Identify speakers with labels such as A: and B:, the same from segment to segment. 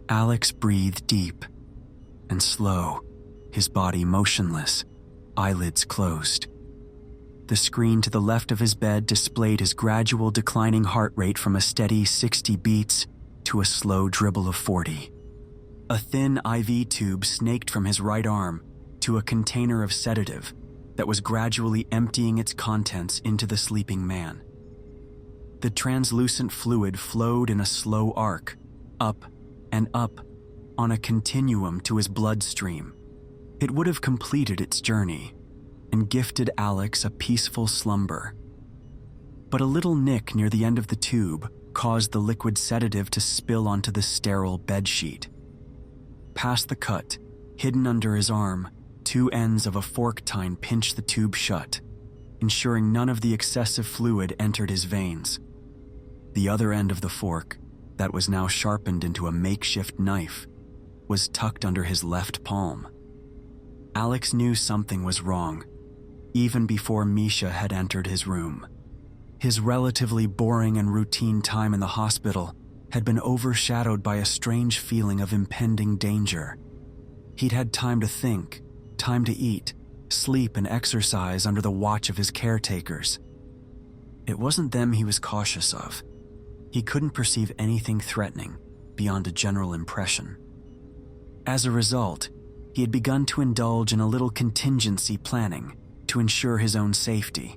A: Alex breathed deep and slow, his body motionless, eyelids closed. The screen to the left of his bed displayed his gradual declining heart rate from a steady 60 beats to a slow dribble of 40. A thin IV tube snaked from his right arm to a container of sedative that was gradually emptying its contents into the sleeping man. The translucent fluid flowed in a slow arc, up and up, on a continuum to his bloodstream. It would have completed its journey and gifted Alex a peaceful slumber. But a little nick near the end of the tube caused the liquid sedative to spill onto the sterile bedsheet. Past the cut, hidden under his arm, 2 ends of a fork tine pinched the tube shut, ensuring none of the excessive fluid entered his veins. The other end of the fork, that was now sharpened into a makeshift knife, was tucked under his left palm. Alex knew something was wrong, even before Misha had entered his room. His relatively boring and routine time in the hospital had been overshadowed by a strange feeling of impending danger. He'd had time to think, time to eat, sleep, and exercise under the watch of his caretakers. It wasn't them he was cautious of. He couldn't perceive anything threatening beyond a general impression. As a result, he had begun to indulge in a little contingency planning to ensure his own safety.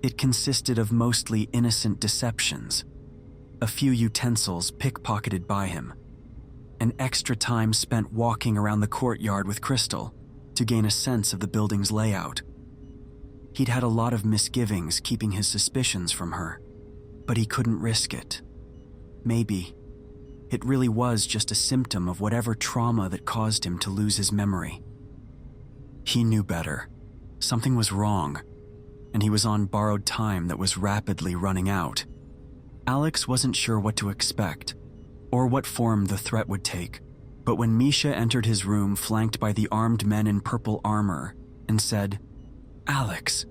A: It consisted of mostly innocent deceptions, a few utensils pickpocketed by him, and extra time spent walking around the courtyard with Crystal to gain a sense of the building's layout. He'd had a lot of misgivings keeping his suspicions from her, but he couldn't risk it. Maybe it really was just a symptom of whatever trauma that caused him to lose his memory. He knew better. Something was wrong, and he was on borrowed time that was rapidly running out. Alex wasn't sure what to expect, or what form the threat would take, but when Misha entered his room flanked by the armed men in purple armor and said, "Alex,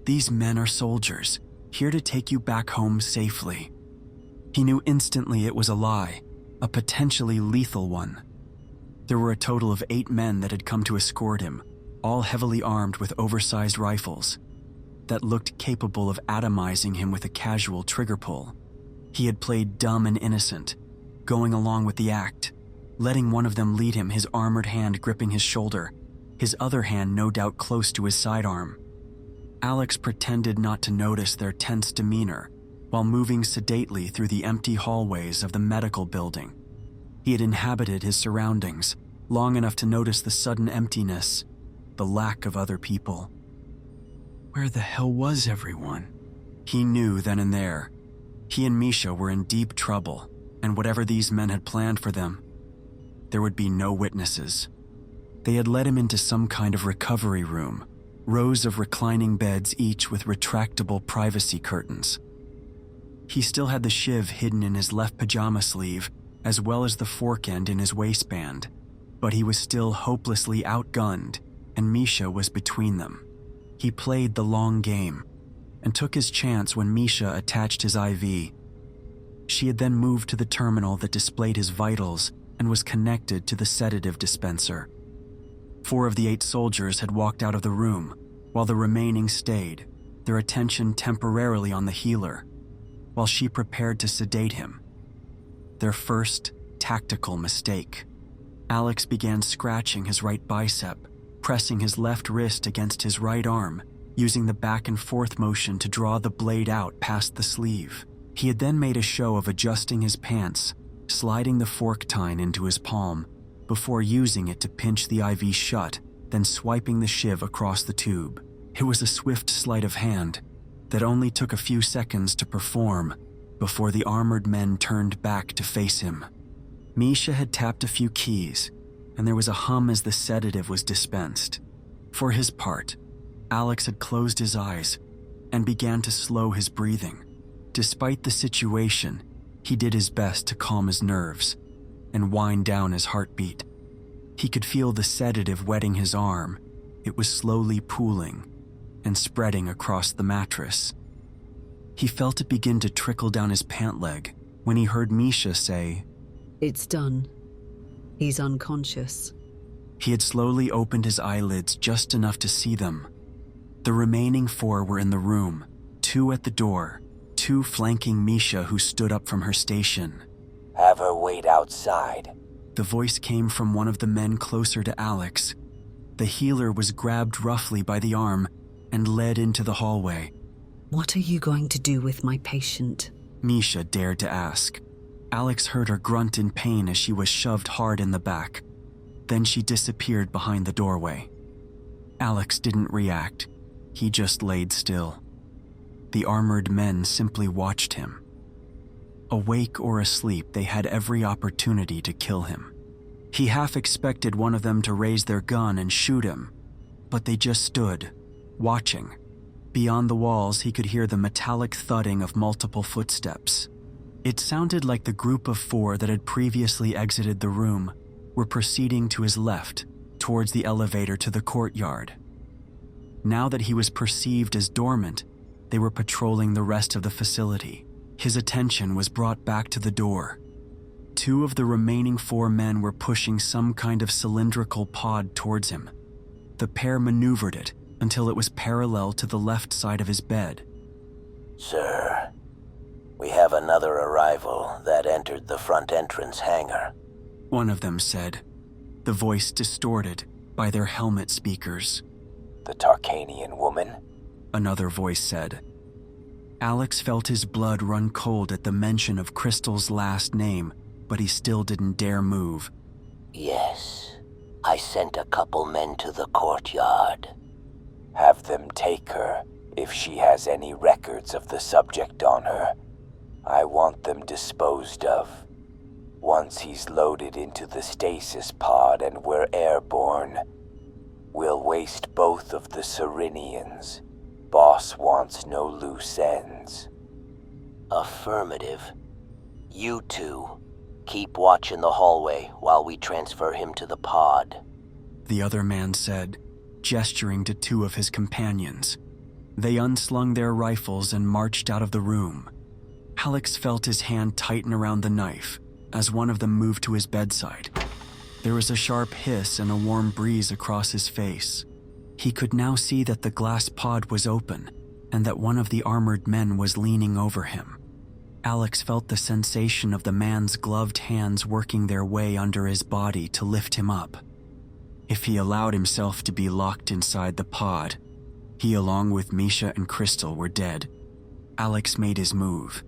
A: these men are soldiers, here to take you back home safely," he knew instantly it was a lie, a potentially lethal one. There were a total of 8 men that had come to escort him, all heavily armed with oversized rifles that looked capable of atomizing him with a casual trigger pull. He had played dumb and innocent, going along with the act, letting one of them lead him, his armored hand gripping his shoulder, his other hand no doubt close to his sidearm. Alex pretended not to notice their tense demeanor while moving sedately through the empty hallways of the medical building. He had inhabited his surroundings long enough to notice the sudden emptiness, the lack of other people. Where the hell was everyone? He knew then and there. He and Misha were in deep trouble, and whatever these men had planned for them, there would be no witnesses. They had led him into some kind of recovery room, rows of reclining beds each with retractable privacy curtains. He still had the shiv hidden in his left pajama sleeve, as well as the fork end in his waistband, but he was still hopelessly outgunned, and Misha was between them. He played the long game, and took his chance when Misha attached his IV. She had then moved to the terminal that displayed his vitals and was connected to the sedative dispenser. 4 of the 8 soldiers had walked out of the room, while the remaining stayed, their attention temporarily on the healer, while she prepared to sedate him. Their first tactical mistake. Alex began scratching his right bicep, pressing his left wrist against his right arm, using the back and forth motion to draw the blade out past the sleeve. He had then made a show of adjusting his pants, sliding the fork tine into his palm, before using it to pinch the IV shut, then swiping the shiv across the tube. It was a swift sleight of hand that only took a few seconds to perform before the armored men turned back to face him. Misha had tapped a few keys, and there was a hum as the sedative was dispensed. For his part, Alex had closed his eyes and began to slow his breathing. Despite the situation, he did his best to calm his nerves and wind down his heartbeat. He could feel the sedative wetting his arm. It was slowly pooling and spreading across the mattress. He felt it begin to trickle down his pant leg when he heard Misha say,
B: "It's done. He's unconscious.
A: He had slowly opened his eyelids just enough to see them. The remaining 4 were in the room, 2 at the door, 2 flanking Misha, who stood up from her station.
C: Have her wait outside.
A: The voice came from one of the men closer to Alex. The healer was grabbed roughly by the arm and led into the hallway.
B: What are you going to do with my patient?
A: Misha dared to ask. Alex heard her grunt in pain as she was shoved hard in the back. Then she disappeared behind the doorway. Alex didn't react. He just laid still. The armored men simply watched him. Awake or asleep, they had every opportunity to kill him. He half expected one of them to raise their gun and shoot him, but they just stood, watching. Beyond the walls, he could hear the metallic thudding of multiple footsteps. It sounded like the group of 4 that had previously exited the room were proceeding to his left, towards the elevator to the courtyard. Now that he was perceived as dormant, they were patrolling the rest of the facility. His attention was brought back to the door. 2 of the remaining 4 men were pushing some kind of cylindrical pod towards him. The pair maneuvered it until it was parallel to the left side of his bed.
C: Sir, we have another arrival that entered the front entrance hangar.
A: One of them said, the voice distorted by their helmet speakers.
C: The Tarkanian woman?
A: Another voice said. Alex felt his blood run cold at the mention of Crystal's last name, but he still didn't dare move.
C: Yes, I sent a couple men to the courtyard. Have them take her if she has any records of the subject on her. I want them disposed of. Once he's loaded into the stasis pod and we're airborne, we'll waste both of the Cyrenians. Boss wants no loose ends. Affirmative. You 2, keep watch in the hallway while we transfer him to the pod.
A: The other man said, gesturing to 2 of his companions. They unslung their rifles and marched out of the room. Alex felt his hand tighten around the knife as one of them moved to his bedside. There was a sharp hiss and a warm breeze across his face. He could now see that the glass pod was open and that one of the armored men was leaning over him. Alex felt the sensation of the man's gloved hands working their way under his body to lift him up. If he allowed himself to be locked inside the pod, he, along with Misha and Crystal, were dead. Alex made his move.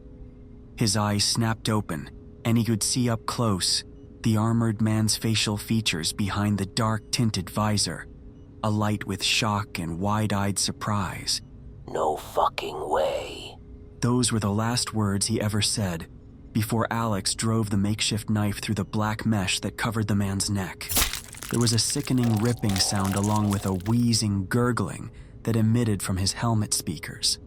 A: His eyes snapped open, and he could see up close the armored man's facial features behind the dark-tinted visor, alight with shock and wide-eyed surprise.
C: No fucking way.
A: Those were the last words he ever said, before Alex drove the makeshift knife through the black mesh that covered the man's neck. There was a sickening ripping sound along with a wheezing gurgling that emitted from his helmet speakers.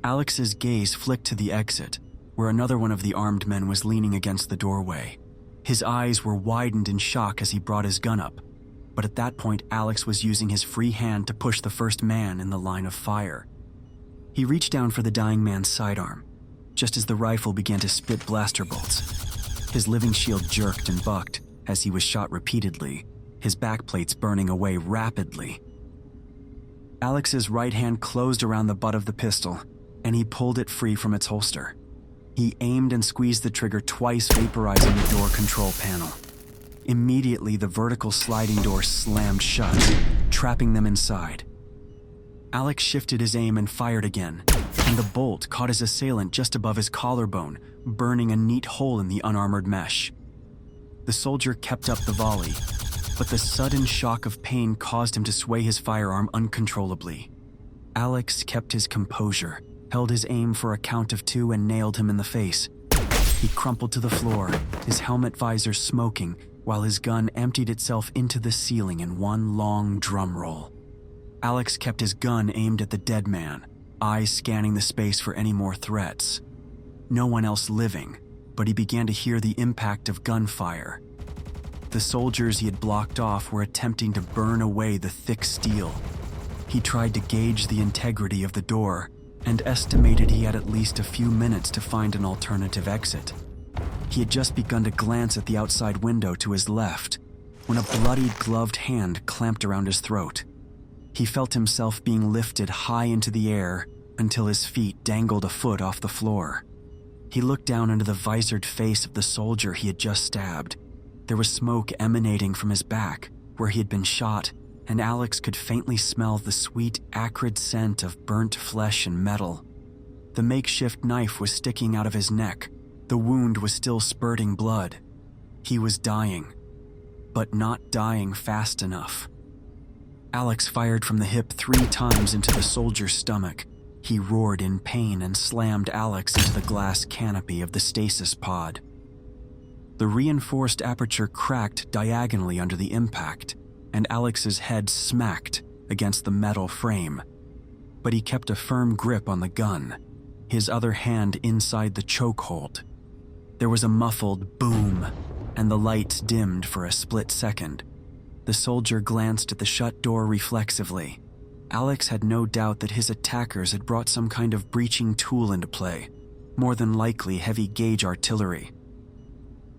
A: Alex's gaze flicked to the exit, where another one of the armed men was leaning against the doorway. His eyes were widened in shock as he brought his gun up, but at that point Alex was using his free hand to push the first man in the line of fire. He reached down for the dying man's sidearm, just as the rifle began to spit blaster bolts. His living shield jerked and bucked as he was shot repeatedly, his backplates burning away rapidly. Alex's right hand closed around the butt of the pistol, and he pulled it free from its holster. He aimed and squeezed the trigger twice, vaporizing the door control panel. Immediately, the vertical sliding door slammed shut, trapping them inside. Alex shifted his aim and fired again, and the bolt caught his assailant just above his collarbone, burning a neat hole in the unarmored mesh. The soldier kept up the volley, but the sudden shock of pain caused him to sway his firearm uncontrollably. Alex kept his composure, held his aim for a count of 2, and nailed him in the face. He crumpled to the floor, his helmet visor smoking, while his gun emptied itself into the ceiling in one long drum roll. Alex kept his gun aimed at the dead man, eyes scanning the space for any more threats. No one else living, but he began to hear the impact of gunfire. The soldiers he had blocked off were attempting to burn away the thick steel. He tried to gauge the integrity of the door and estimated he had at least a few minutes to find an alternative exit. He had just begun to glance at the outside window to his left when a bloodied, gloved hand clamped around his throat. He felt himself being lifted high into the air until his feet dangled a foot off the floor. He looked down into the visored face of the soldier he had just stabbed. There was smoke emanating from his back, where he had been shot, and Alex could faintly smell the sweet, acrid scent of burnt flesh and metal. The makeshift knife was sticking out of his neck. The wound was still spurting blood. He was dying, but not dying fast enough. Alex fired from the hip 3 times into the soldier's stomach. He roared in pain and slammed Alex into the glass canopy of the stasis pod. The reinforced aperture cracked diagonally under the impact, and Alex's head smacked against the metal frame. But he kept a firm grip on the gun, his other hand inside the chokehold. There was a muffled boom, and the lights dimmed for a split second. The soldier glanced at the shut door reflexively. Alex had no doubt that his attackers had brought some kind of breaching tool into play, more than likely heavy-gauge artillery.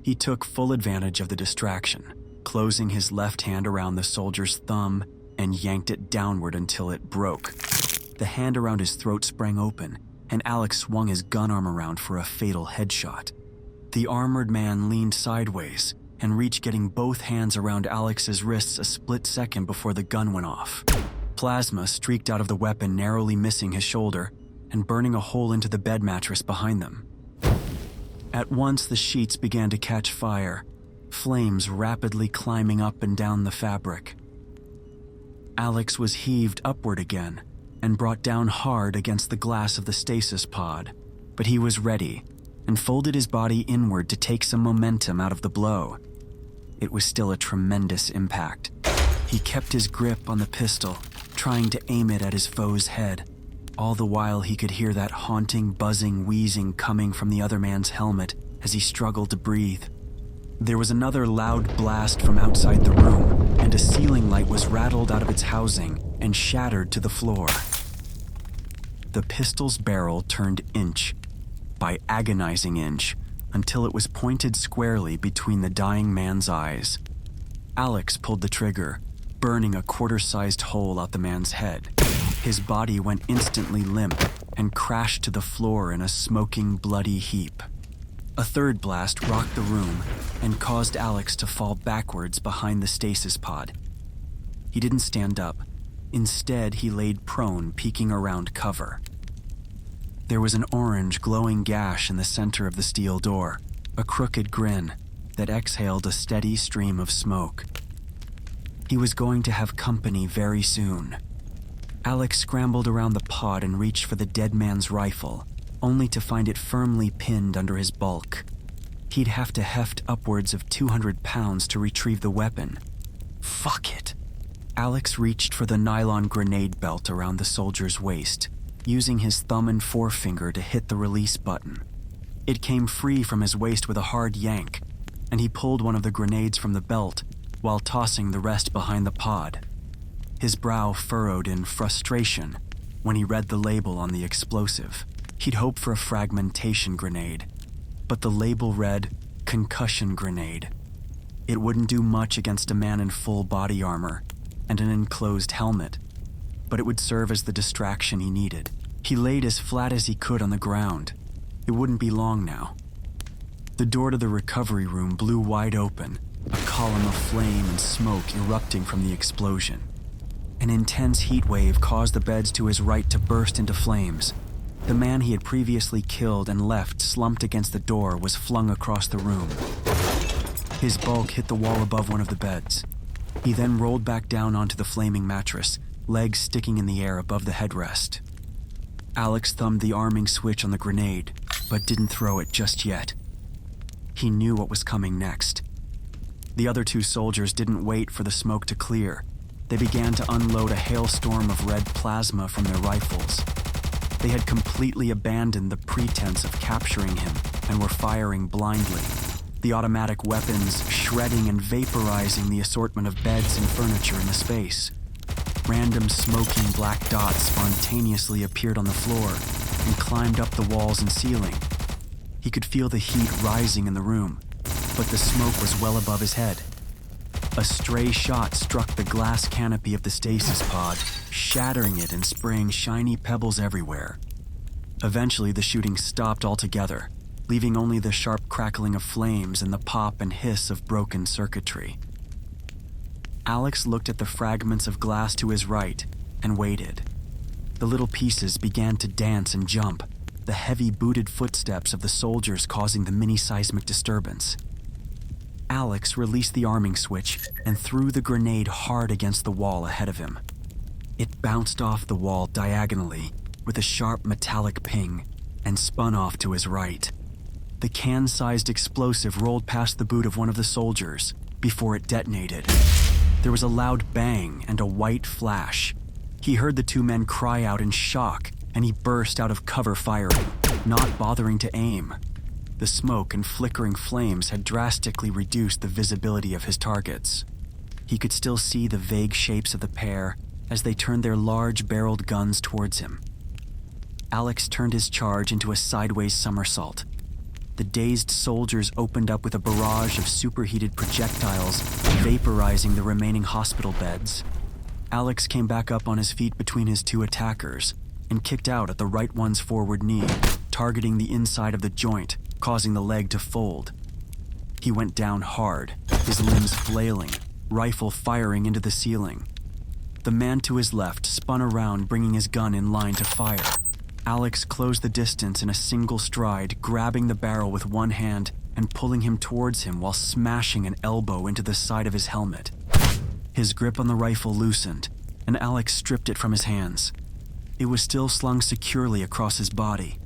A: He took full advantage of the distraction, closing his left hand around the soldier's thumb and yanked it downward until it broke. The hand around his throat sprang open, and Alex swung his gun arm around for a fatal headshot. The armored man leaned sideways and reached, getting both hands around Alex's wrists a split second before the gun went off. Plasma streaked out of the weapon, narrowly missing his shoulder and burning a hole into the bed mattress behind them. At once, the sheets began to catch fire, flames rapidly climbing up and down the fabric. Alex was heaved upward again and brought down hard against the glass of the stasis pod, but he was ready and folded his body inward to take some momentum out of the blow. It was still a tremendous impact. He kept his grip on the pistol, trying to aim it at his foe's head. All the while, he could hear that haunting, buzzing, wheezing coming from the other man's helmet as he struggled to breathe. There was another loud blast from outside the room, and a ceiling light was rattled out of its housing and shattered to the floor. The pistol's barrel turned inch by agonizing inch until it was pointed squarely between the dying man's eyes. Alex pulled the trigger, burning a quarter-sized hole out the man's head. His body went instantly limp and crashed to the floor in a smoking, bloody heap. A third blast rocked the room and caused Alex to fall backwards behind the stasis pod. He didn't stand up. Instead, he laid prone, peeking around cover. There was an orange, glowing gash in the center of the steel door, a crooked grin that exhaled a steady stream of smoke. He was going to have company very soon. Alex scrambled around the pod and reached for the dead man's rifle, only to find it firmly pinned under his bulk. He'd have to heft upwards of 200 pounds to retrieve the weapon. Fuck it. Alex reached for the nylon grenade belt around the soldier's waist, using his thumb and forefinger to hit the release button. It came free from his waist with a hard yank, and he pulled one of the grenades from the belt while tossing the rest behind the pod. His brow furrowed in frustration when he read the label on the explosive. He'd hoped for a fragmentation grenade, but the label read concussion grenade. It wouldn't do much against a man in full body armor and an enclosed helmet, but it would serve as the distraction he needed. He laid as flat as he could on the ground. It wouldn't be long now. The door to the recovery room blew wide open, a column of flame and smoke erupting from the explosion. An intense heat wave caused the beds to his right to burst into flames. The man he had previously killed and left slumped against the door was flung across the room. His bulk hit the wall above one of the beds. He then rolled back down onto the flaming mattress, legs sticking in the air above the headrest. Alex thumbed the arming switch on the grenade, but didn't throw it just yet. He knew what was coming next. The other 2 soldiers didn't wait for the smoke to clear. They began to unload a hailstorm of red plasma from their rifles. They had completely abandoned the pretense of capturing him and were firing blindly, the automatic weapons shredding and vaporizing the assortment of beds and furniture in the space. Random smoking black dots spontaneously appeared on the floor and climbed up the walls and ceiling. He could feel the heat rising in the room, but the smoke was well above his head. A stray shot struck the glass canopy of the stasis pod, shattering it and spraying shiny pebbles everywhere. Eventually, the shooting stopped altogether, leaving only the sharp crackling of flames and the pop and hiss of broken circuitry. Alex looked at the fragments of glass to his right and waited. The little pieces began to dance and jump, the heavy booted footsteps of the soldiers causing the mini-seismic disturbance. Alex released the arming switch and threw the grenade hard against the wall ahead of him. It bounced off the wall diagonally with a sharp metallic ping and spun off to his right. The can-sized explosive rolled past the boot of one of the soldiers before it detonated. There was a loud bang and a white flash. He heard the two men cry out in shock, and he burst out of cover firing, not bothering to aim. The smoke and flickering flames had drastically reduced the visibility of his targets. He could still see the vague shapes of the pair as they turned their large-barreled guns towards him. Alex turned his charge into a sideways somersault. The dazed soldiers opened up with a barrage of superheated projectiles, vaporizing the remaining hospital beds. Alex came back up on his feet between his two attackers and kicked out at the right one's forward knee, targeting the inside of the joint, causing the leg to fold. He went down hard, his limbs flailing, rifle firing into the ceiling. The man to his left spun around, bringing his gun in line to fire. Alex closed the distance in a single stride, grabbing the barrel with one hand and pulling him towards him while smashing an elbow into the side of his helmet. His grip on the rifle loosened, and Alex stripped it from his hands. It was still slung securely across his body,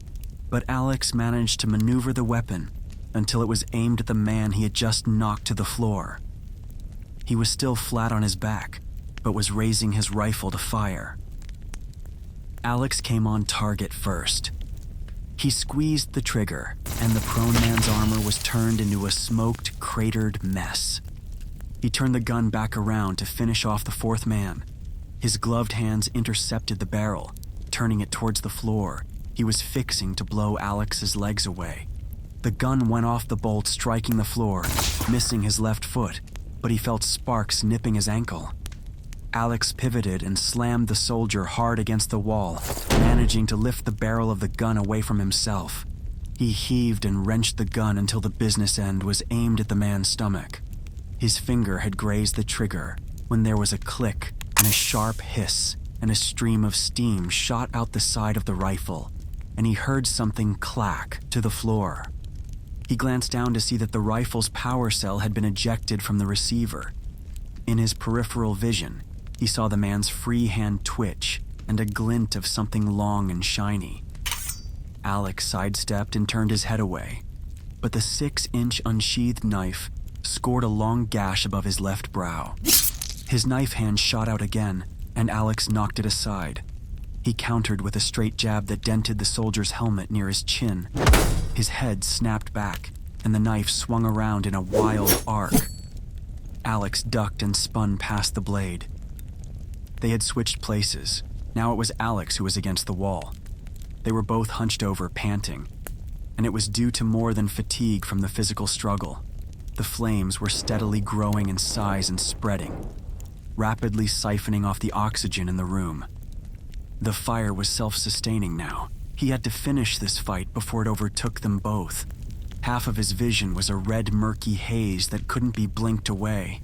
A: but Alex managed to maneuver the weapon until it was aimed at the man he had just knocked to the floor. He was still flat on his back, but was raising his rifle to fire. Alex came on target first. He squeezed the trigger, and the prone man's armor was turned into a smoked, cratered mess. He turned the gun back around to finish off the fourth man. His gloved hands intercepted the barrel, turning it towards the floor. He was fixing to blow Alex's legs away. The gun went off the bolt, striking the floor, missing his left foot, but he felt sparks nipping his ankle. Alex pivoted and slammed the soldier hard against the wall, managing to lift the barrel of the gun away from himself. He heaved and wrenched the gun until the business end was aimed at the man's stomach. His finger had grazed the trigger when there was a click and a sharp hiss, and a stream of steam shot out the side of the rifle, and he heard something clack to the floor. He glanced down to see that the rifle's power cell had been ejected from the receiver. In his peripheral vision, he saw the man's free hand twitch and a glint of something long and shiny. Alex sidestepped and turned his head away, but the 6-inch unsheathed knife scored a long gash above his left brow. His knife hand shot out again, and Alex knocked it aside. He countered with a straight jab that dented the soldier's helmet near his chin. His head snapped back, and the knife swung around in a wild arc. Alex ducked and spun past the blade. They had switched places. Now it was Alex who was against the wall. They were both hunched over, panting, and it was due to more than fatigue from the physical struggle. The flames were steadily growing in size and spreading, rapidly siphoning off the oxygen in the room. The fire was self-sustaining now. He had to finish this fight before it overtook them both. Half of his vision was a red, murky haze that couldn't be blinked away.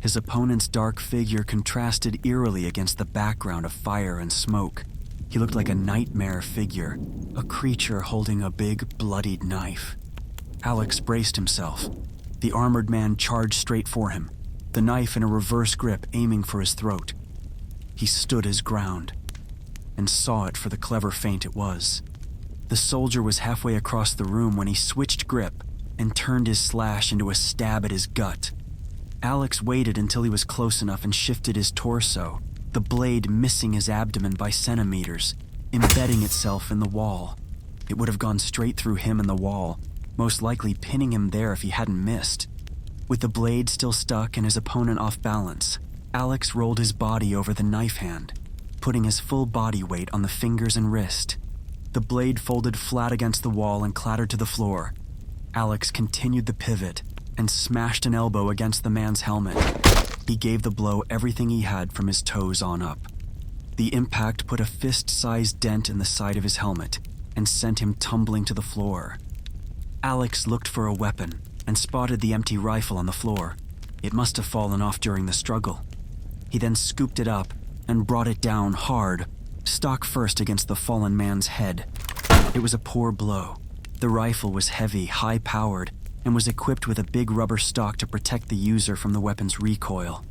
A: His opponent's dark figure contrasted eerily against the background of fire and smoke. He looked like a nightmare figure, a creature holding a big, bloodied knife. Alex braced himself. The armored man charged straight for him, the knife in a reverse grip aiming for his throat. He stood his ground and saw it for the clever feint it was. The soldier was halfway across the room when he switched grip and turned his slash into a stab at his gut. Alex waited until he was close enough and shifted his torso, the blade missing his abdomen by centimeters, embedding itself in the wall. It would have gone straight through him and the wall, most likely pinning him there if he hadn't missed. With the blade still stuck and his opponent off balance, Alex rolled his body over the knife hand, putting his full body weight on the fingers and wrist. The blade folded flat against the wall and clattered to the floor. Alex continued the pivot and smashed an elbow against the man's helmet. He gave the blow everything he had from his toes on up. The impact put a fist-sized dent in the side of his helmet and sent him tumbling to the floor. Alex looked for a weapon and spotted the empty rifle on the floor. It must have fallen off during the struggle. He then scooped it up and brought it down hard, stock first against the fallen man's head. It was a poor blow. The rifle was heavy, high-powered, and was equipped with a big rubber stock to protect the user from the weapon's recoil.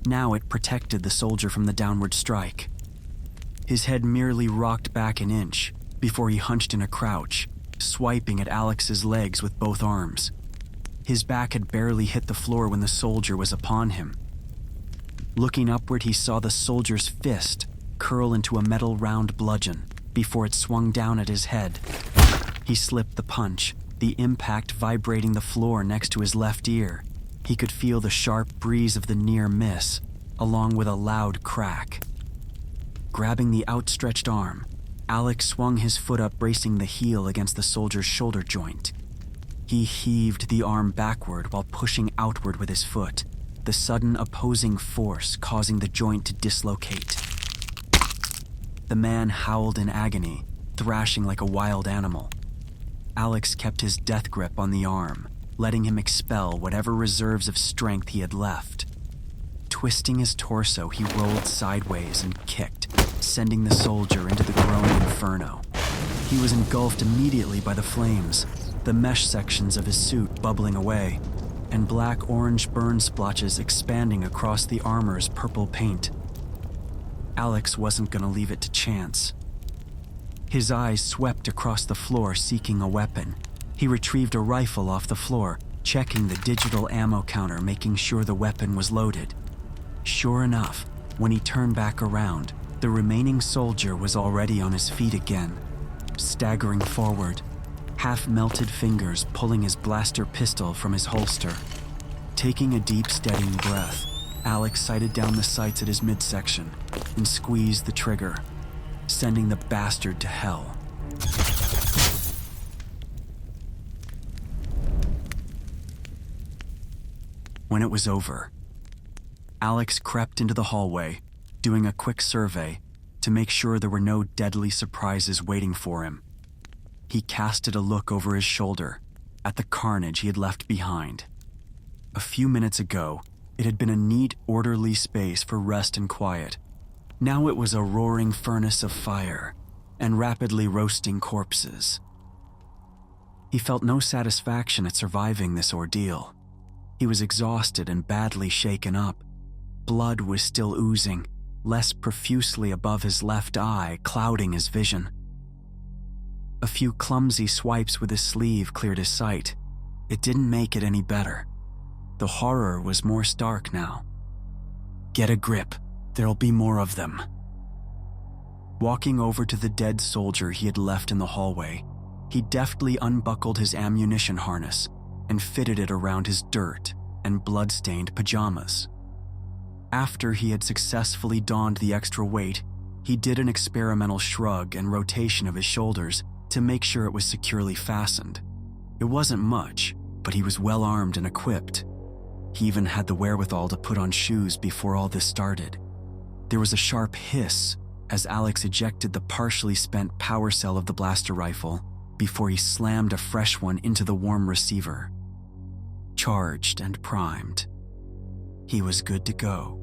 A: Now it protected the soldier from the downward strike. His head merely rocked back an inch before he hunched in a crouch, swiping at Alex's legs with both arms. His back had barely hit the floor when the soldier was upon him. Looking upward, he saw the soldier's fist curl into a metal round bludgeon before it swung down at his head. He slipped the punch, the impact vibrating the floor next to his left ear. He could feel the sharp breeze of the near miss, along with a loud crack. Grabbing the outstretched arm, Alex swung his foot up, bracing the heel against the soldier's shoulder joint. He heaved the arm backward while pushing outward with his foot, the sudden opposing force causing the joint to dislocate. The man howled in agony, thrashing like a wild animal. Alex kept his death grip on the arm, letting him expel whatever reserves of strength he had left. Twisting his torso, he rolled sideways and kicked, sending the soldier into the groaning inferno. He was engulfed immediately by the flames, the mesh sections of his suit bubbling away, and black-orange burn splotches expanding across the armor's purple paint. Alex wasn't going to leave it to chance. His eyes swept across the floor, seeking a weapon. He retrieved a rifle off the floor, checking the digital ammo counter, making sure the weapon was loaded. Sure enough, when he turned back around, the remaining soldier was already on his feet again, staggering forward, half-melted fingers pulling his blaster pistol from his holster. Taking a deep, steadying breath, Alex sighted down the sights at his midsection and squeezed the trigger, sending the bastard to hell. When it was over, Alex crept into the hallway, doing a quick survey to make sure there were no deadly surprises waiting for him. He casted a look over his shoulder at the carnage he had left behind. A few minutes ago, it had been a neat, orderly space for rest and quiet. Now it was a roaring furnace of fire and rapidly roasting corpses. He felt no satisfaction at surviving this ordeal. He was exhausted and badly shaken up. Blood was still oozing, less profusely above his left eye, clouding his vision. A few clumsy swipes with his sleeve cleared his sight. It didn't make it any better. The horror was more stark now. Get a grip. There'll be more of them. Walking over to the dead soldier he had left in the hallway, he deftly unbuckled his ammunition harness and fitted it around his dirt and blood-stained pajamas. After he had successfully donned the extra weight, he did an experimental shrug and rotation of his shoulders to make sure it was securely fastened. It wasn't much, but he was well armed and equipped. He even had the wherewithal to put on shoes before all this started. There was a sharp hiss as Alex ejected the partially spent power cell of the blaster rifle before he slammed a fresh one into the warm receiver. Charged and primed, he was good to go.